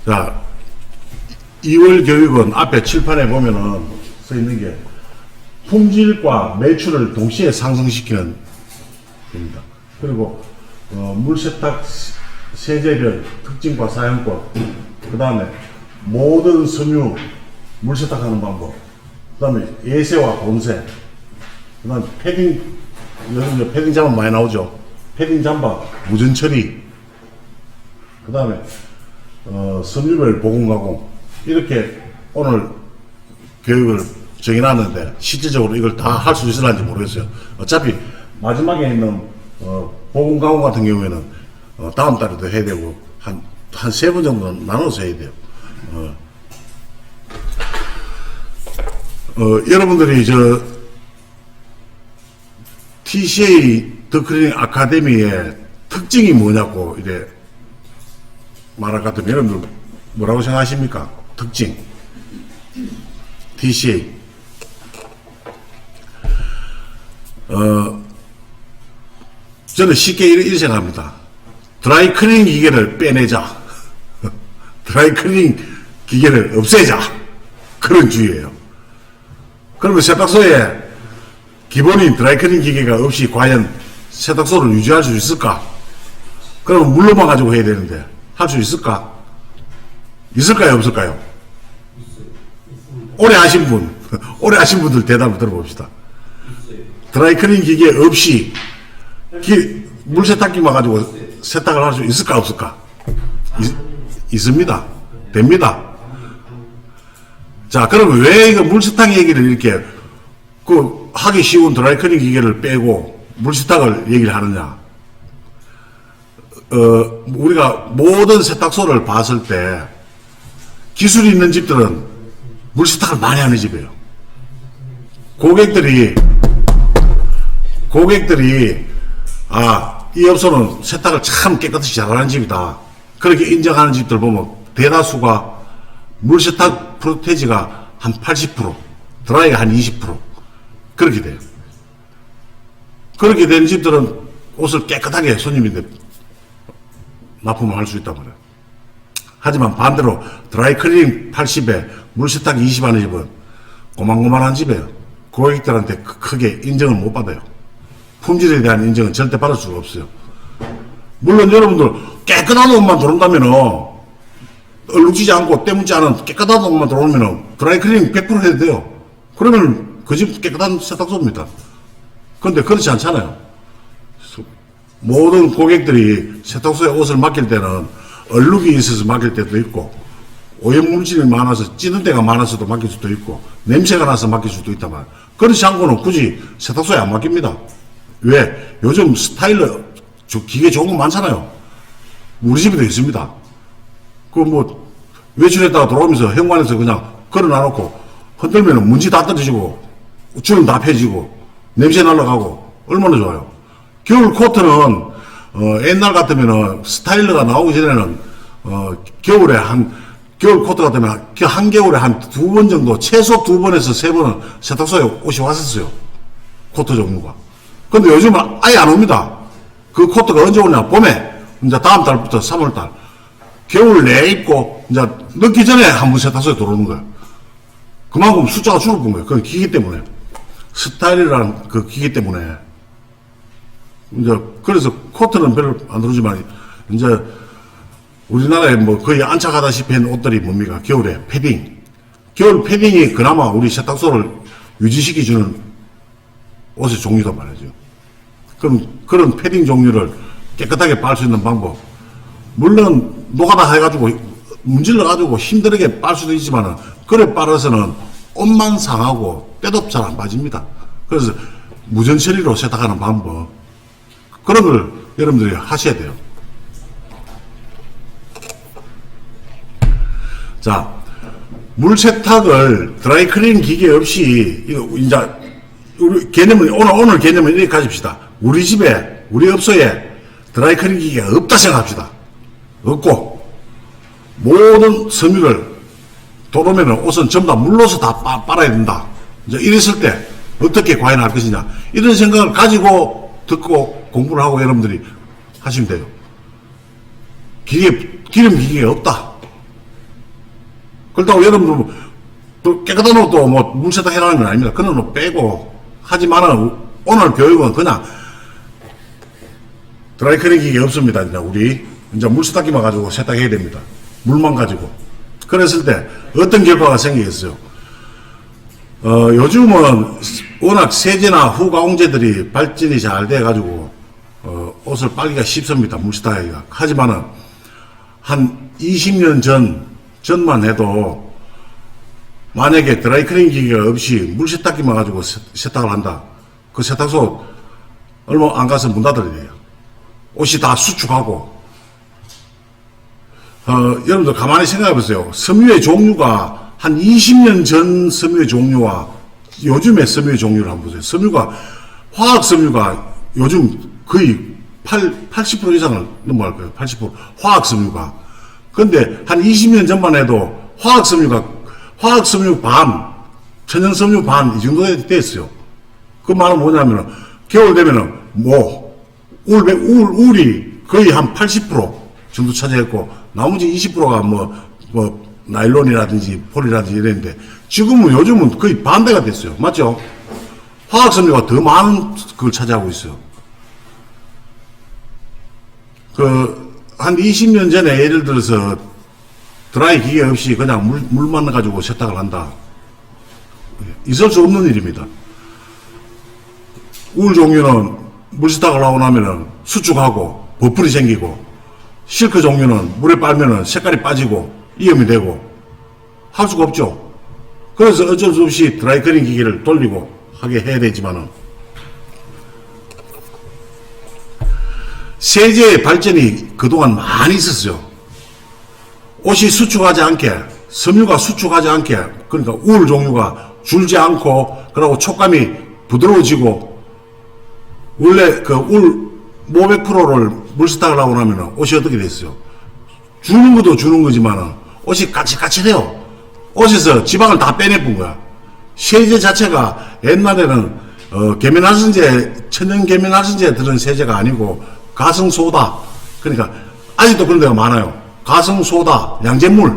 자, 2월 교육은 앞에 칠판에 보면은 써 있는 게 품질과 매출을 동시에 상승시키는 겁니다. 그리고 물세탁 세제별 특징과 사용법, 그 다음에 모든 섬유 물세탁하는 방법, 그 다음에 예세와 본세, 그 다음에 패딩, 요즘 패딩 잠바 많이 나오죠. 패딩 잠바 무전 처리, 그 다음에 섬유별 보건 가공, 이렇게 오늘 교육을 정해놨는데 실질적으로 이걸 다 할 수 있을지 모르겠어요. 어차피 마지막에 있는 보건 가공 같은 경우에는 다음 달에도 해야 되고 한 3번 정도 나눠서 해야 돼요. 여러분들이 TCA 더 클리닝 아카데미의 특징이 뭐냐고 이래 말할 것 같으면 여러분들 뭐라고 생각하십니까? 특징 TCA 저는 쉽게 이렇게 생각합니다. 드라이 클리닝 기계를 빼내자. 드라이 클리닝 기계를 없애자. 그런 주의예요. 그러면 세탁소에 기본인 드라이 클리닝 기계가 없이 과연 세탁소를 유지할 수 있을까? 그러면 물로만 가지고 해야 되는데 할 수 있을까? 있을까요? 없을까요? 오래 하신 분, 오래 하신 분들 대답을 들어봅시다. 드라이 클리닝 기계 없이 물세탁기만 가지고 세탁을 할 수 있을까? 없을까? 있습니다. 됩니다. 자, 그러면 왜 이거 물세탁 얘기를 이렇게 하기 쉬운 드라이 클리닝 기계를 빼고 물세탁을 얘기를 하느냐? 우리가 모든 세탁소를 봤을 때 기술이 있는 집들은 물세탁을 많이 하는 집이에요. 고객들이 이 업소는 세탁을 참 깨끗이 잘하는 집이다. 그렇게 인정하는 집들 보면 대다수가 물세탁 프로테지가 한 80%, 드라이가 한 20% 그렇게 돼요. 그렇게 된 집들은 옷을 깨끗하게 손님인데 납품을 할 수 있단 말이에요. 하지만 반대로 드라이 클리닝 80에 물세탁 20 하는 집은 고만고만한 집이에요. 고객들한테 크게 인정을 못 받아요. 품질에 대한 인정은 절대 받을 수가 없어요. 물론 여러분들 깨끗한 옷만 들어온다면은 얼룩지지 않고 때묻지 않은 깨끗한 옷만 들어오면은 드라이 클리닝 100% 해도 돼요. 그러면 그 집 깨끗한 세탁소입니다. 그런데 그렇지 않잖아요. 모든 고객들이 세탁소에 옷을 맡길 때는 얼룩이 있어서 맡길 때도 있고 오염물질이 많아서 찌는 데가 많아서도 맡길 수도 있고 냄새가 나서 맡길 수도 있단 말이에요. 그렇지 않고는 굳이 세탁소에 안 맡깁니다. 왜? 요즘 스타일러 기계 좋은 거 많잖아요. 우리 집에도 있습니다. 외출했다가 들어오면서 현관에서 그냥 걸어놔놓고 흔들면 문지 다 떨어지고 주름 다 펴지고 냄새 날라가고 얼마나 좋아요. 겨울 코트는 옛날 같으면은 스타일러가 나오기 전에는 겨울 코트 같으면 한겨울에 한 2번 정도 최소 2번에서 3번은 세탁소에 옷이 왔었어요. 코트 종류가. 근데 요즘은 아예 안 옵니다. 그 코트가 언제 오냐? 봄에 이제 다음 달부터 3월달 겨울 내에 입고 이제 늦기 전에 한 번 세탁소에 들어오는 거예요. 그만큼 숫자가 줄어든 거예요. 그 기계 때문에. 스타일이라는 그 기계 때문에. 이제 그래서 코트는 별로 안 들어오지만 이제 우리나라에 거의 안착하다시피 한 옷들이 뭡니까? 겨울에 패딩. 겨울 패딩이 그나마 우리 세탁소를 유지시켜주는 옷의 종류단 말이죠. 그럼 그런 패딩 종류를 깨끗하게 빨 수 있는 방법. 물론 노가다 해가지고 문질러가지고 힘들게 빨 수도 있지만 그래 빨아서는 옷만 상하고 때도 잘 안 빠집니다. 그래서 무전 처리로 세탁하는 방법. 그런 걸 여러분들이 하셔야 돼요. 자, 물세탁을 드라이 클리닝 기계 없이 이제 우리 개념을 오늘 개념을 이렇게 가집시다. 우리 집에 우리 업소에 드라이 클리닝 기계가 없다 생각합시다. 없고 모든 섬유를 들어오면 옷은 전부 다 물로서 다 빨아야 된다. 이제 이랬을 때 어떻게 과연 할 것이냐 이런 생각을 가지고 듣고 공부를 하고 여러분들이 하시면 돼요. 기름 기계가 없다. 그렇다고 여러분들 또 깨끗한 옷도 뭐 물세탁 해라는 건 아닙니다. 그런 옷 빼고 하지만은 오늘 교육은 그냥 드라이클리닝 기계 없습니다. 이제 물세탁기만 가지고 세탁해야 됩니다. 물만 가지고. 그랬을 때 어떤 결과가 생기겠어요? 요즘은 워낙 세제나 후가공제들이 발전이 잘 돼가지고 옷을 빨기가 쉽습니다. 물세탁하기가. 하지만은 한 20년 전만 해도 만약에 드라이클리닝 기계가 없이 물세탁기만 가지고 세탁을 한다. 그 세탁소 얼마 안 가서 문 닫아야 돼요. 옷이 다 수축하고. 여러분들 가만히 생각해 보세요. 섬유의 종류가 한 20년 전 섬유의 종류와 요즘의 섬유의 종류를 한번 보세요. 화학 섬유가 요즘 거의 80% 이상을 넘어갈 거예요. 80% 화학 섬유가. 근데 한 20년 전만 해도 화학 섬유 반, 천연 섬유 반 이 정도 됐어요. 그 말은 뭐냐면은 겨울 되면은 울이 거의 한 80% 정도 차지했고 나머지 20%가 뭐 나일론이라든지 폴이라든지 이랬는데 지금은 요즘은 거의 반대가 됐어요. 맞죠? 화학 섬유가 더 많은 걸 차지하고 있어요. 한 20년 전에 예를 들어서 드라이 기계 없이 그냥 물만 가지고 세탁을 한다. 있을 수 없는 일입니다. 울 종류는 물 세탁을 하고 나면은 수축하고 버풀이 생기고 실크 종류는 물에 빨면은 색깔이 빠지고 이염이 되고 할 수가 없죠. 그래서 어쩔 수 없이 드라이클리닝 기계를 돌리고 하게 해야 되지만은 세제의 발전이 그동안 많이 있었어요. 옷이 수축하지 않게, 섬유가 수축하지 않게, 그러니까 울 종류가 줄지 않고, 그리고 촉감이 부드러워지고, 원래 그 울 500%를 물세탁을 하고 나면 옷이 어떻게 됐어요? 주는 것도 주는 거지만은 옷이 까칠까칠해요. 옷에서 지방을 다 빼내본 거야. 세제 자체가 옛날에는 계면활성제, 천연 계면활성제에 들은 세제가 아니고 가성소다. 그러니까 아직도 그런 데가 많아요. 가성소다, 양잿물.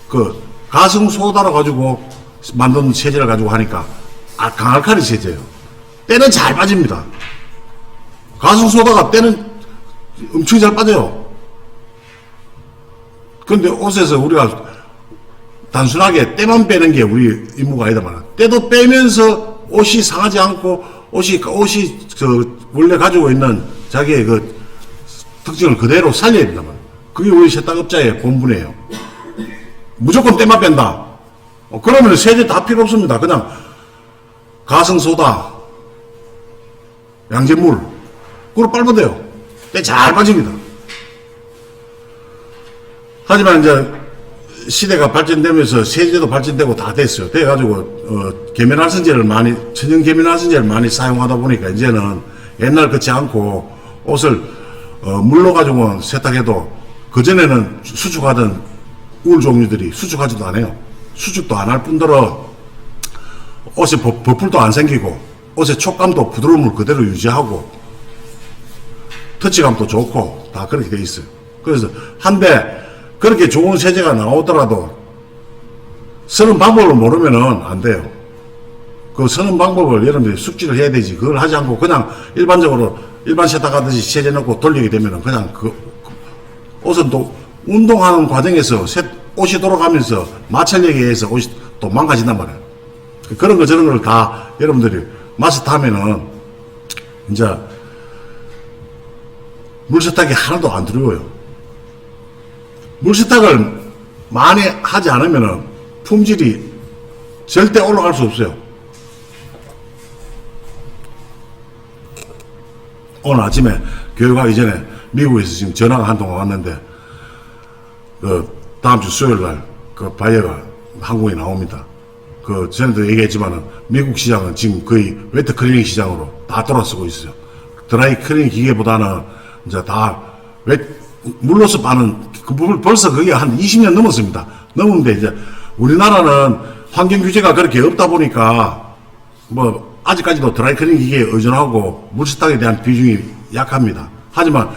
그 가성소다로 가지고 만든 세제를 가지고 하니까 강알칼리 세제예요. 때는 잘 빠집니다. 가성소다가 때는 엄청 잘 빠져요. 그런데 옷에서 우리가 단순하게 때만 빼는 게 우리 임무가 아니다 말이야. 때도 빼면서 옷이 상하지 않고 옷이 원래 가지고 있는 자기의 그 특징을 그대로 살려야 된단 말이야. 그게 우리 세탁업자의 본분이에요. 무조건 때만 뺀다. 그러면 세제 다 필요 없습니다. 그냥 가성소다, 양잿물, 그걸 빨면 돼요. 때 잘 빠집니다. 하지만 이제 시대가 발전되면서 세제도 발전되고 다 됐어요. 돼가지고 계면활성제를 천연 계면활성제를 많이 사용하다 보니까 이제는 옛날 같지 않고 옷을 물로 가지고 세탁해도 그전에는 수축하던 울 종류들이 수축하지도 않아요. 수축도 안 할 뿐더러 옷에 버풀도 안 생기고 옷의 촉감도 부드러움을 그대로 유지하고 터치감도 좋고 다 그렇게 돼 있어요. 그래서 한데 그렇게 좋은 세제가 나오더라도 쓰는 방법을 모르면은 안 돼요. 그 쓰는 방법을 여러분들이 숙지를 해야 되지. 그걸 하지 않고 그냥 일반적으로 일반 세탁하듯이 세제 넣고 돌리게 되면은 그냥 옷은 또 운동하는 과정에서 옷이 돌아가면서 마찰력에 의해서 옷이 또 망가진단 말이에요. 그런 거 저런 걸 다 여러분들이 마스터하면은 이제 물세탁이 하나도 안 두려워요. 물세탁을 많이 하지 않으면은 품질이 절대 올라갈 수 없어요. 오늘 아침에 교육하기 전에 미국에서 지금 전화가 한 통 왔는데 다음 주 수요일 날 그 바이어가 한국에 나옵니다. 전에도 얘기했지만은 미국 시장은 지금 거의 웨트 클리닝 시장으로 다 돌아서고 있어요. 드라이 클리닝 기계보다는 이제 다 물로서 빠는 벌써 그게 한 20년 넘었습니다. 넘었는데 이제 우리나라는 환경 규제가 그렇게 없다 보니까 아직까지도 드라이 클리닝 기계에 의존하고 물세탁에 대한 비중이 약합니다. 하지만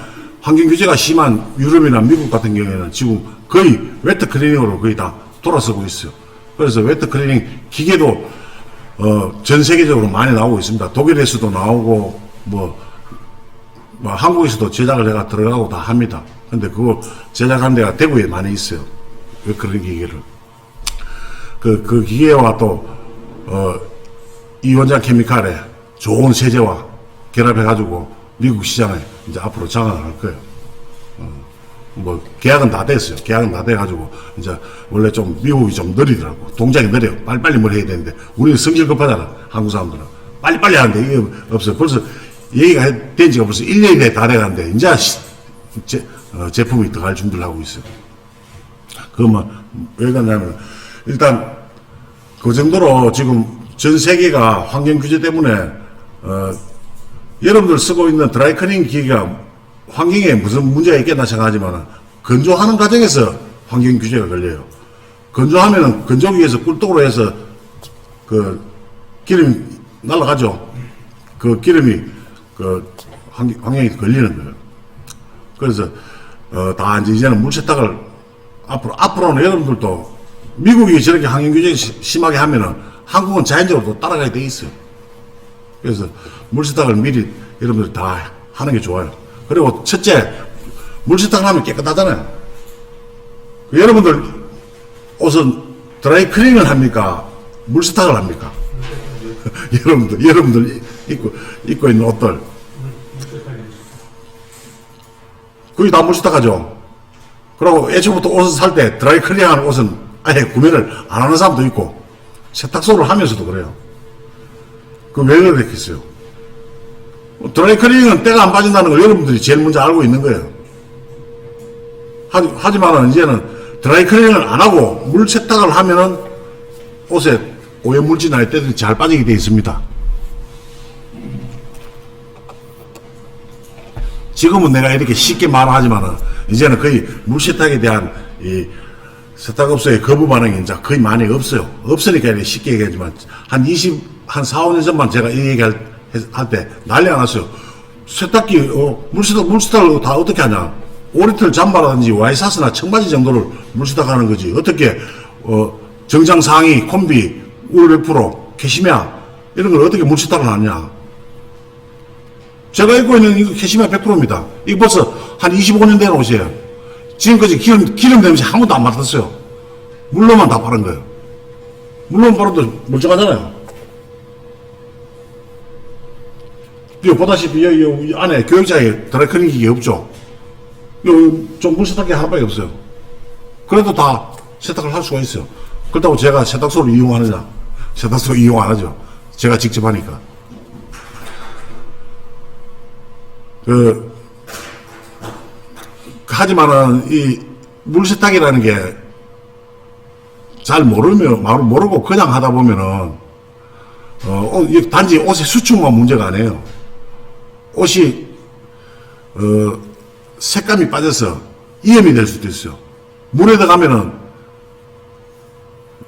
환경 규제가 심한 유럽이나 미국 같은 경우에는 지금 거의 웨트 클리닝으로 거의 다 돌아서고 있어요. 그래서 웨트 클리닝 기계도 전 세계적으로 많이 나오고 있습니다. 독일에서도 나오고 뭐 한국에서도 제작을 해가 들어가고 다 합니다. 근데 그거 제작하는 데가 대구에 많이 있어요. 웨트 클리닝 기계를. 그 기계와 또 이원장 케미칼에 좋은 세제와 결합해가지고 미국 시장에 이제 앞으로 장악을 할 거예요. 뭐 계약은 다 됐어요. 계약은 다 돼가지고 이제 원래 좀 미국이 좀 느리더라고. 동작이 느려요. 빨리빨리 뭘 해야 되는데 우리는 성질 급하잖아. 한국 사람들은 빨리빨리 하는데 이게 없어요. 벌써 얘기가 된 지가 벌써 1년이 다 돼가는데 이제 제품이 들어갈 준비를 하고 있어요. 그러면 왜 그러냐면 일단 그 정도로 지금 전 세계가 환경 규제 때문에 여러분들 쓰고 있는 드라이클리닝 기계가 환경에 무슨 문제가 있겠나 생각하지만 건조하는 과정에서 환경 규제가 걸려요. 건조하면은 건조기에서 꿀떡으로 해서 그 기름이 날아가죠. 그 기름이 그 환경에 걸리는 거예요. 그래서 다 이제는 물 세탁을 앞으로는 여러분들도 미국이 저렇게 환경 규제 심하게 하면은 한국은 자연적으로 또 따라가게 돼 있어요. 그래서 물 세탁을 미리 여러분들 다 하는 게 좋아요. 그리고 첫째, 물 세탁을 하면 깨끗하잖아요. 여러분들 옷은 드라이 클리닝을 합니까? 물 세탁을 합니까? 여러분들 입고 있는 옷들. 거의 다 물 세탁하죠. 그리고 애초부터 옷을 살 때 드라이 클리닝하는 옷은 아예 구매를 안 하는 사람도 있고, 세탁소를 하면서도 그래요. 왜 그랬겠어요? 드라이 클리닝은 때가 안 빠진다는 걸 여러분들이 제일 먼저 알고 있는 거예요. 하지만은 이제는 드라이 클리닝을 안 하고 물 세탁을 하면은 옷에 오염물질이나 때들이 잘 빠지게 되어 있습니다. 지금은 내가 이렇게 쉽게 말하지만은 이제는 거의 물 세탁에 대한 이 세탁업소의 거부 반응이 이제 거의 많이 없어요. 없으니까 이렇게 쉽게 얘기하지만 한 4, 5년 전만 제가 이 얘기할 때 난리 안 났어요. 세탁기, 물세탁을 다 어떻게 하냐. 5리터 잠바라든지 와이사스나 청바지 정도를 물세탁하는 거지. 어떻게, 정장 상의, 콤비, 울 100%, 캐시미아, 이런 걸 어떻게 물세탁을 하냐. 제가 입고 있는 이거 캐시미아 100%입니다. 이거 벌써 한 25년 된 옷이에요. 지금까지 기름 냄새 한 번도 안 맡았어요. 물로만 다 바른 거예요. 물로만 바르도 멀쩡하잖아요. 보다시피 여기 안에 교육장에 드라이클리닝 기계 없죠. 좀 물 세탁기 하나밖에 없어요. 그래도 다 세탁을 할 수가 있어요. 그렇다고 제가 세탁소를 이용하느냐? 세탁소 이용 안 하죠. 제가 직접 하니까. 하지만은 이 물 세탁이라는 게 잘 모르고 그냥 하다 보면은 단지 옷의 수축만 문제가 아니에요. 옷이 색감이 빠져서 이염이 될 수도 있어요. 물에 들어가면은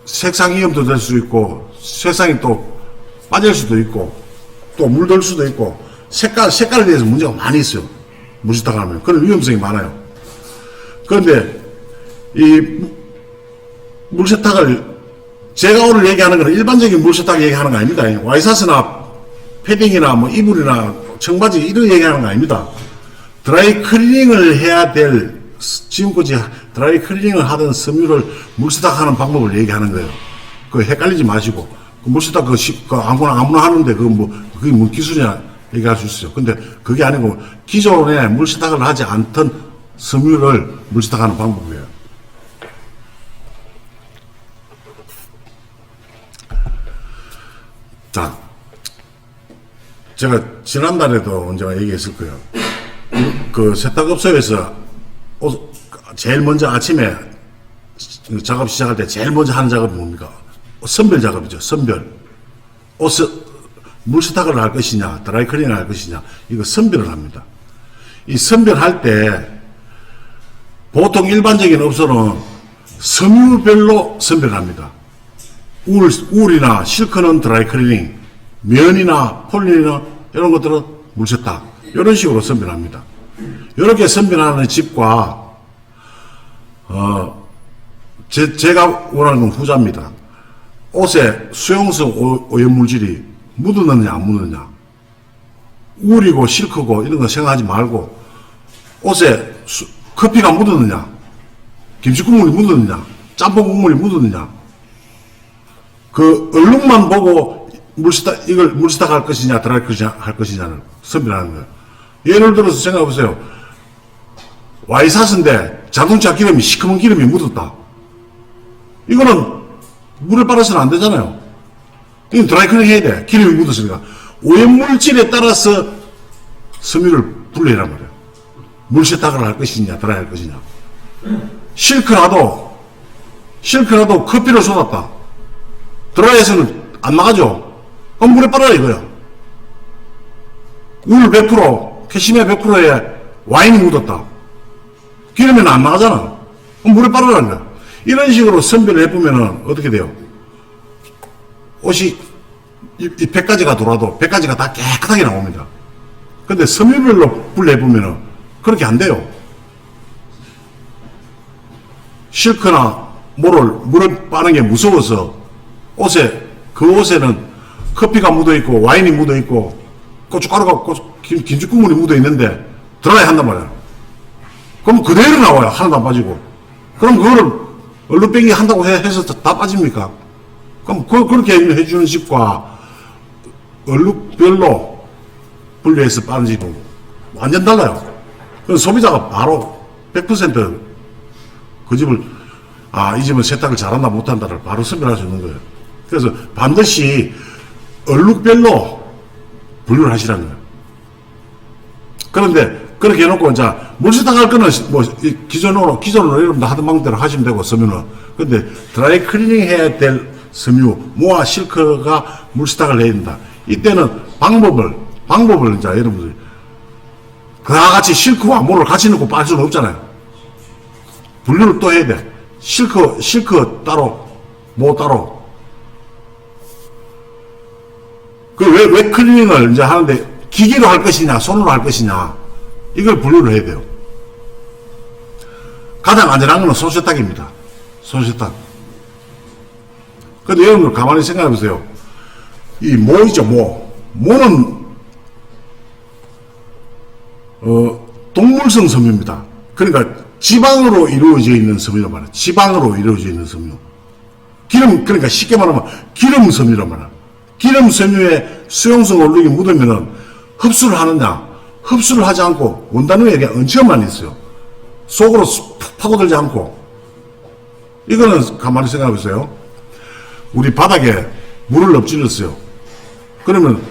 색상 이염도 될 수 있고 색상이 또 빠질 수도 있고 또 물들 수도 있고 색깔에 대해서 문제가 많이 있어요. 물 세탁하면 그런 위험성이 많아요. 그런데 이 물 세탁을 제가 오늘 얘기하는 건 일반적인 물 세탁 얘기하는 거 아닙니다. 와이사스나 패딩이나 뭐 이불이나 청바지 이런 얘기하는 거 아닙니다. 드라이 클리닝을 해야 될 지금까지 드라이 클리닝을 하던 섬유를 물세탁하는 방법을 얘기하는 거예요. 그거 헷갈리지 마시고 물세탁 아무나 하는데 그게 뭐 기술이냐 얘기할 수 있어요. 근데 그게 아니고 기존에 물세탁을 하지 않던 섬유를 물세탁하는 방법이에요. 자, 제가 지난달에도 언제가 얘기했을 거예요. 그 세탁업소에서 제일 먼저 아침에 작업 시작할 때 제일 먼저 하는 작업이 뭡니까? 선별 작업이죠. 선별. 물 세탁을 할 것이냐, 드라이클리닝을 할 것이냐, 이거 선별을 합니다. 이 선별할 때 보통 일반적인 업소는 섬유별로 선별합니다. 울이나 실크는 드라이클리닝, 면이나 폴리나 이런 것들은 물세탁 이런 식으로 선별합니다. 이렇게 선별하는 집과 제가 원하는 건 후자입니다. 옷에 수용성 오염물질이 묻었느냐 안 묻었느냐, 우리고 실크고 이런 거 생각하지 말고 옷에 커피가 묻었느냐, 김치 국물이 묻었느냐, 짬뽕 국물이 묻었느냐, 그 얼룩만 보고 이걸 물세탁 할 것이냐 드라이 할 것이냐를 선별하는 거예요. 예를 들어서 생각해 보세요. 와이사스인데 자동차 기름이 시커먼 기름이 묻었다. 이거는 물에 빨아서는 안 되잖아요. 이건 드라이클링 해야 돼. 기름이 묻었으니까. 오염물질에 따라서 섬유를 분리해란 말이에요. 물세탁을 할 것이냐 드라이 할 것이냐. 실크라도 커피를 쏟았다. 드라이에서는 안 나가죠. 그럼 물에 빨아라 이거야. 울 100%, 캐시미아 100%에 와인이 묻었다. 기름에는 안 나가잖아. 그럼 물에 빨아라는 거야. 이런 식으로 선별을 해보면은 어떻게 돼요? 옷이 이 100가지가 돌아도 100가지가 다 깨끗하게 나옵니다. 근데 섬유별로 분류해보면은 그렇게 안 돼요. 실크나 물을 빠는 게 무서워서 그 옷에는 커피가 묻어있고 와인이 묻어있고 고춧가루가 김치국물이 묻어있는데 드라이 한단 말이야. 그럼 그대로 나와요. 하나도 안 빠지고. 그럼 그거를 얼룩뱅이 한다고 해서 다 빠집니까? 그럼 그렇게 해주는 집과 얼룩별로 분류해서 빠는 집은 완전 달라요. 그래서 소비자가 바로 100%그 집을 이 집은 세탁을 잘한다 못한다를 바로 선별할 수 있는 거예요. 그래서 반드시 얼룩별로 분류를 하시라는 거예요. 그런데 그렇게 해놓고 이제 물세탁할 거는 뭐 기존으로 여러분들 하던 방법대로 하시면 되고 섬유는. 근데 드라이 클리닝 해야 될 섬유, 모아 실크가 물세탁을 해야 된다. 이때는 방법을 이제 여러분들 그와 같이 실크와 모를 같이 넣고 빨 수는 없잖아요. 분류를 또 해야 돼. 실크 따로, 모 따로. 왜 클리닝을 이제 하는데 기계로 할 것이냐, 손으로 할 것이냐, 이걸 분류를 해야 돼요. 가장 안전한 건 손세탁입니다. 손세탁. 근데 여러분들 가만히 생각해 보세요. 이 모이죠, 모는, 동물성 섬유입니다. 그러니까 지방으로 이루어져 있는 섬유란 말이에요. 지방으로 이루어져 있는 섬유. 그러니까 쉽게 말하면 기름 섬유란 말이에요. 기름 섬유에 수용성 얼룩이 묻으면은 흡수를 하느냐? 흡수를 하지 않고 원단 위에 그냥 얹혀만 있어요. 속으로 푹 파고들지 않고. 이거는 가만히 생각해 보세요. 우리 바닥에 물을 엎질렀어요. 그러면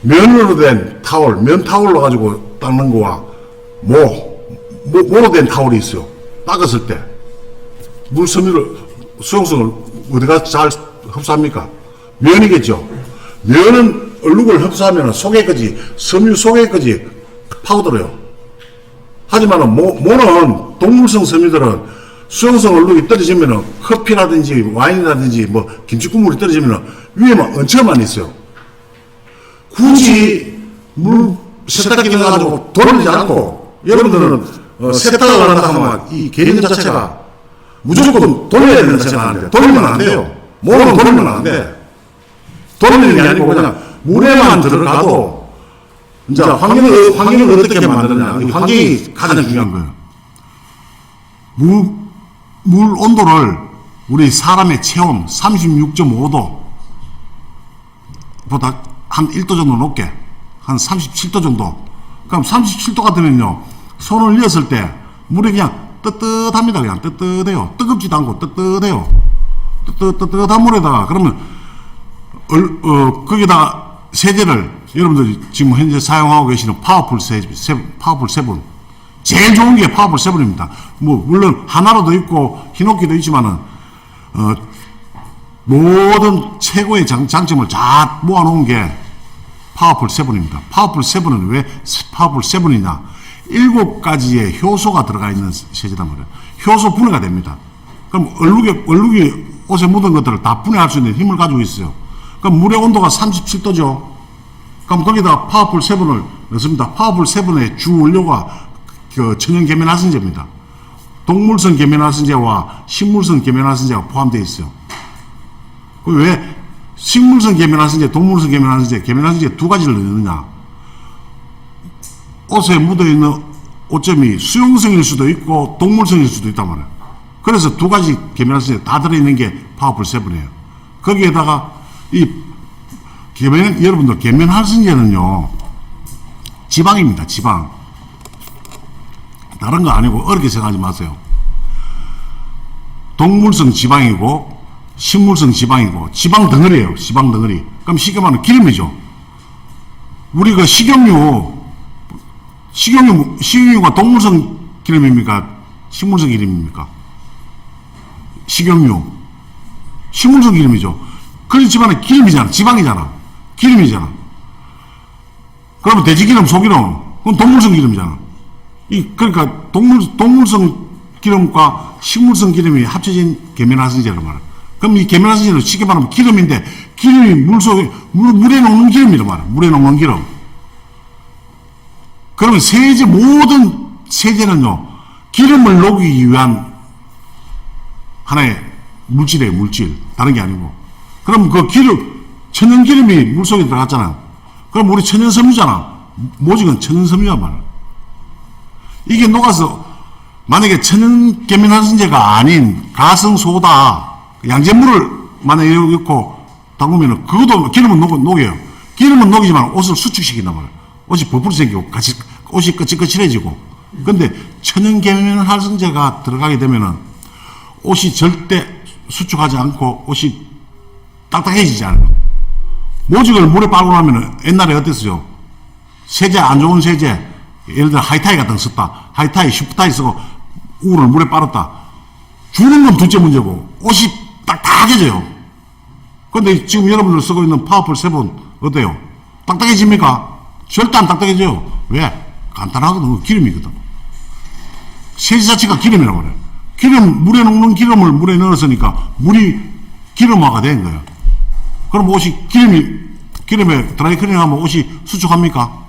면으로 된 타월, 면 타월로 가지고 닦는 거와 모로 된 타월이 있어요. 닦았을 때 물 수용성을 어디가 잘 흡수합니까? 면이겠죠. 면은 얼룩을 흡수하면 섬유 속에까지 파고들어요. 하지만 모는 동물성 섬유들은 수용성 얼룩이 떨어지면 커피라든지 와인이라든지 김치 국물이 떨어지면 위에만 얹혀만 있어요. 굳이 물 세탁기 넣어가지고 돌리지 않고, 여러분들은 세탁을 한다 하면 이 개념 자체가 무조건 돌려야 된다고 생각하는데 돌리면 안 돼요. 모는 돌리면 안 돼. 돌리는 게 아니고 그냥 물에만 들어가도 이제 환경을 어떻게 만드느냐. 환경이 가장 중요한 거예요. 물 온도를 우리 사람의 체온 36.5도 보다 한 1도 정도 높게, 한 37도 정도. 그럼 37도 같으면요, 손을 이었을 때 물이 그냥 뜨뜻합니다. 그냥 뜨뜻해요. 뜨겁지도 않고 뜨뜻해요. 뜨뜻한 물에다가, 그러면 거기다가 세제를, 여러분들이 지금 현재 사용하고 계시는 파워풀 7, 제일 좋은 게 파워풀 7입니다. 물론 하나로도 있고 히노키도 있지만은 모든 최고의 장점을 다 모아놓은 게 파워풀 7입니다. 파워풀 7은 왜 파워풀 7이냐? 7가지의 효소가 들어가 있는 세제단 말이에요. 효소 분해가 됩니다. 그럼 얼룩이 옷에 묻은 것들을 다 분해할 수 있는 힘을 가지고 있어요. 그럼 물의 온도가 37도죠. 그럼 거기다 파워풀 7을 넣습니다. 파워풀 7의 주 원료가 그 천연 계면활성제입니다. 동물성 계면활성제와 식물성 계면활성제가 포함되어 있어요. 왜 식물성 계면활성제, 동물성 계면활성제, 계면활성제 두 가지를 넣느냐? 옷에 묻어있는 오점이 수용성일 수도 있고 동물성일 수도 있단 말이에요. 그래서 두 가지 계면활성제 다 들어있는 게 파워풀 7이에요. 거기에다가 이 여러분들 계면활성제는요 지방입니다. 지방. 다른 거 아니고 어렵게 생각하지 마세요. 동물성 지방이고 식물성 지방이고 지방 덩어리예요. 지방 덩어리. 그럼 쉽게 말하면 기름이죠. 우리 그 식용유가 동물성 기름입니까? 식물성 기름입니까? 식용유. 식물성 기름이죠. 그렇지만 기름이잖아. 지방이잖아. 기름이잖아. 그러면 돼지기름, 소기름, 그건 동물성 기름이잖아. 그러니까 동물성 기름과 식물성 기름이 합쳐진 계면활성제란 말이야. 그럼 이 계면활성제는 쉽게 말하면 기름인데, 기름이 물에 녹는 기름이란 말이야. 물에 녹는 기름. 그러면 모든 세제는요, 기름을 녹이기 위한 하나의 물질이에요, 물질. 다른 게 아니고. 그럼 그 천연 기름이 물 속에 들어갔잖아요. 그럼 우리 천연 섬유잖아. 모직은 천연 섬유란 말이야. 이게 녹아서, 만약에 천연 계면활성제가 아닌 가성 소다, 양잿물을 만약에 넣고 담그면은 그것도 기름은 녹여요. 기름은 녹이지만 옷을 수축시킨단 말이에요. 옷이 버풀이 생기고 같이 옷이 거칠거칠해지고. 근데 천연 계면활성제가 들어가게 되면은 옷이 절대 수축하지 않고 옷이 딱딱해지지 않아요. 모직을 물에 빨고 나면은 옛날에 어땠어요? 세제, 안 좋은 세제, 예를 들어 하이타이 같은 거 썼다. 하이타이, 슈프타이 쓰고 우를 물에 빨았다. 주는 건 둘째 문제고 옷이 딱딱해져요. 근데 지금 여러분들 쓰고 있는 파워풀 7 어때요? 딱딱해집니까? 절대 안 딱딱해져요. 왜? 간단하거든. 기름이거든. 세제 자체가 기름이라고 그래요. 물에 녹는 기름을 물에 넣었으니까 물이 기름화가 된 거예요. 그럼 옷이 기름에 드라이클리닝 하면 옷이 수축합니까?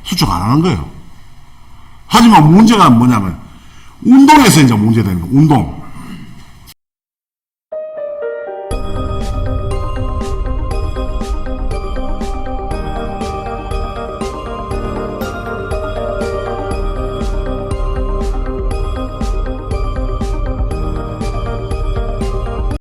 수축 안 하는 거예요. 하지만 문제가 뭐냐면 운동에서 이제 문제되는 거예요. 운동.